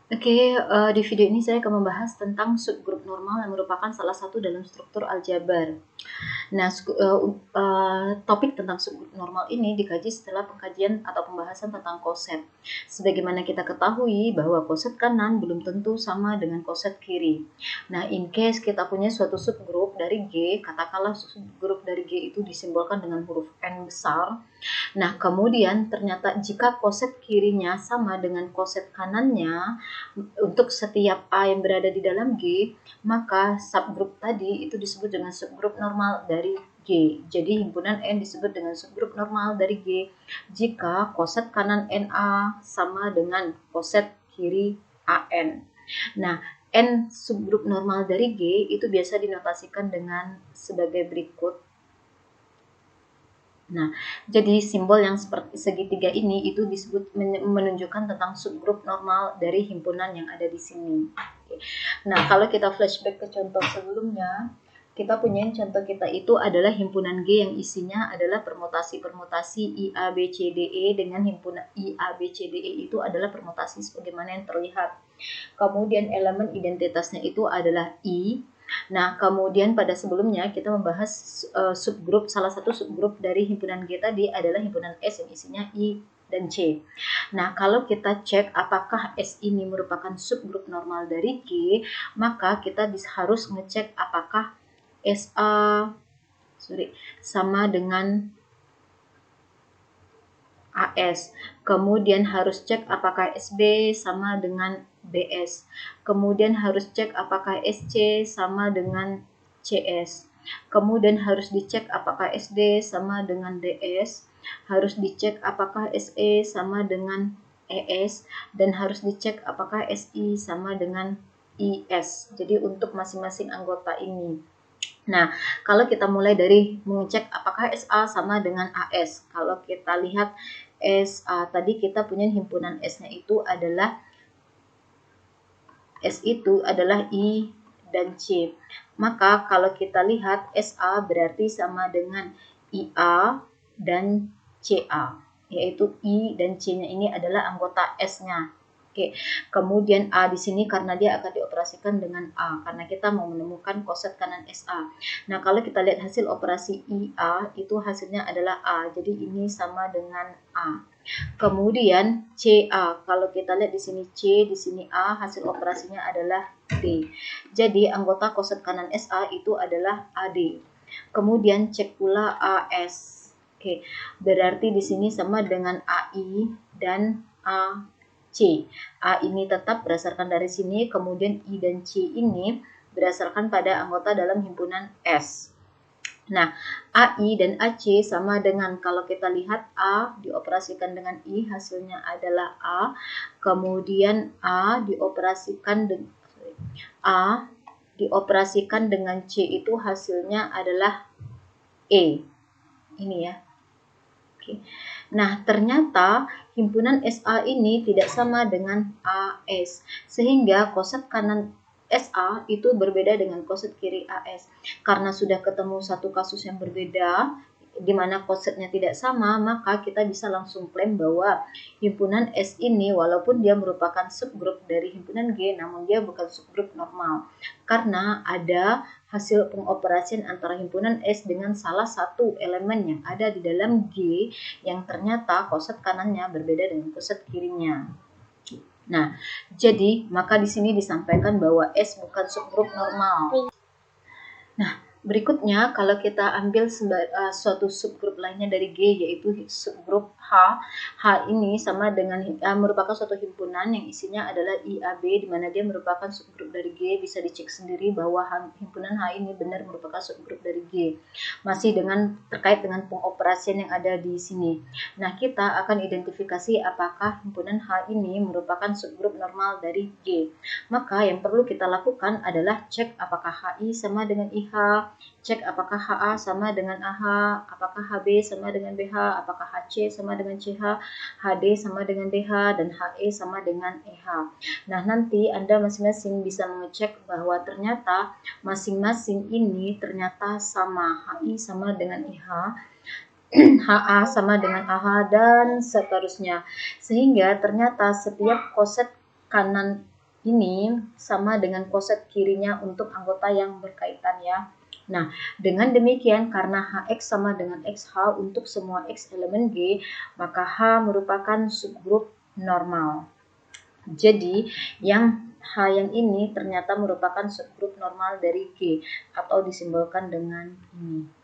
Oke, di video ini saya akan membahas tentang subgrup normal yang merupakan salah satu dalam struktur aljabar. Nah, topik tentang subgrup normal ini dikaji setelah pengkajian atau pembahasan tentang koset. Sebagaimana kita ketahui bahwa koset kanan belum tentu sama dengan koset kiri. Nah, in case kita punya suatu subgrup dari G, katakanlah subgrup dari G itu disimbolkan dengan huruf N besar. Nah, kemudian ternyata jika koset kirinya sama dengan koset kanannya, untuk setiap A yang berada di dalam G, maka subgrup tadi itu disebut dengan subgrup normal dari G. Jadi himpunan N disebut dengan subgrup normal dari G jika koset kanan NA sama dengan koset kiri AN. Nah, N subgrup normal dari G itu biasa dinotasikan dengan sebagai berikut. Nah, jadi simbol yang seperti segitiga ini itu disebut menunjukkan tentang subgrup normal dari himpunan yang ada di sini. Nah, kalau kita flashback ke contoh sebelumnya, kita punya contoh kita itu adalah himpunan G yang isinya adalah permutasi-permutasi I, A, B, C, D, E dengan himpunan I, A, B, C, D, E itu adalah permutasi sebagaimana yang terlihat. Kemudian elemen identitasnya itu adalah I. Nah, kemudian pada sebelumnya kita membahas subgrup, salah satu subgrup dari himpunan G tadi adalah himpunan S yang isinya I dan C. Nah, kalau kita cek apakah S ini merupakan subgrup normal dari G, maka kita harus ngecek apakah SA sama dengan AS. Kemudian harus cek apakah SB sama dengan BS. Kemudian harus cek apakah SC sama dengan CS. Kemudian harus dicek apakah SD sama dengan DS. Harus dicek apakah SE sama dengan ES. Dan harus dicek apakah SI sama dengan IS. Jadi untuk masing-masing anggota ini. Nah, kalau kita mulai dari mengecek apakah SA sama dengan AS. Kalau kita lihat SA tadi kita punya himpunan S-nya itu adalah S itu adalah I dan C. Maka kalau kita lihat SA berarti sama dengan IA dan CA, yaitu I dan C-nya ini adalah anggota S-nya. Oke, kemudian A di sini karena dia akan dioperasikan dengan A, karena kita mau menemukan koset kanan SA. Nah, kalau kita lihat hasil operasi IA, itu hasilnya adalah A, jadi ini sama dengan A. Kemudian CA, kalau kita lihat di sini C, di sini A, hasil operasinya adalah D. Jadi anggota koset kanan SA itu adalah AD. Kemudian cek pula AS. Oke, berarti di sini sama dengan AI dan AC. A ini tetap berdasarkan dari sini, kemudian I dan C ini berdasarkan pada anggota dalam himpunan S. Nah, AI dan AC sama dengan kalau kita lihat A dioperasikan dengan I hasilnya adalah A, kemudian A dioperasikan dengan C itu hasilnya adalah E. Ini ya. Oke. Nah, ternyata himpunan SA ini tidak sama dengan AS, sehingga koset kanan SA itu berbeda dengan koset kiri AS. Karena sudah ketemu satu kasus yang berbeda, di mana kosetnya tidak sama, maka kita bisa langsung klaim bahwa himpunan S ini walaupun dia merupakan subgrup dari himpunan G, namun dia bukan subgrup normal. Karena ada hasil pengoperasian antara himpunan S dengan salah satu elemen yang ada di dalam G yang ternyata koset kanannya berbeda dengan koset kirinya. Nah, jadi maka di sini disampaikan bahwa S bukan subgrup normal. Nah, berikutnya kalau kita ambil suatu subgrup lainnya dari G, yaitu subgrup H. H ini sama dengan merupakan suatu himpunan yang isinya adalah IAB, di mana dia merupakan subgrup dari G. Bisa dicek sendiri bahwa himpunan H ini benar merupakan subgrup dari G. Masih terkait dengan pengoperasian yang ada di sini. Nah, kita akan identifikasi apakah himpunan H ini merupakan subgrup normal dari G. Maka yang perlu kita lakukan adalah cek apakah HI sama dengan IH, cek apakah HA sama dengan AH, apakah HB sama dengan BH, apakah HC sama dengan CH, HD sama dengan DH, dan HE sama dengan EH. Nah, nanti Anda masing-masing bisa mengecek bahwa ternyata masing-masing ini ternyata sama, HI sama dengan IH, HA sama dengan AH, dan seterusnya. Sehingga ternyata setiap koset kanan ini sama dengan koset kirinya untuk anggota yang berkaitan ya. Nah, dengan demikian karena HX sama dengan XH untuk semua X elemen G, maka H merupakan subgrup normal. Jadi, yang H yang ini ternyata merupakan subgrup normal dari G atau disimbolkan dengan ini.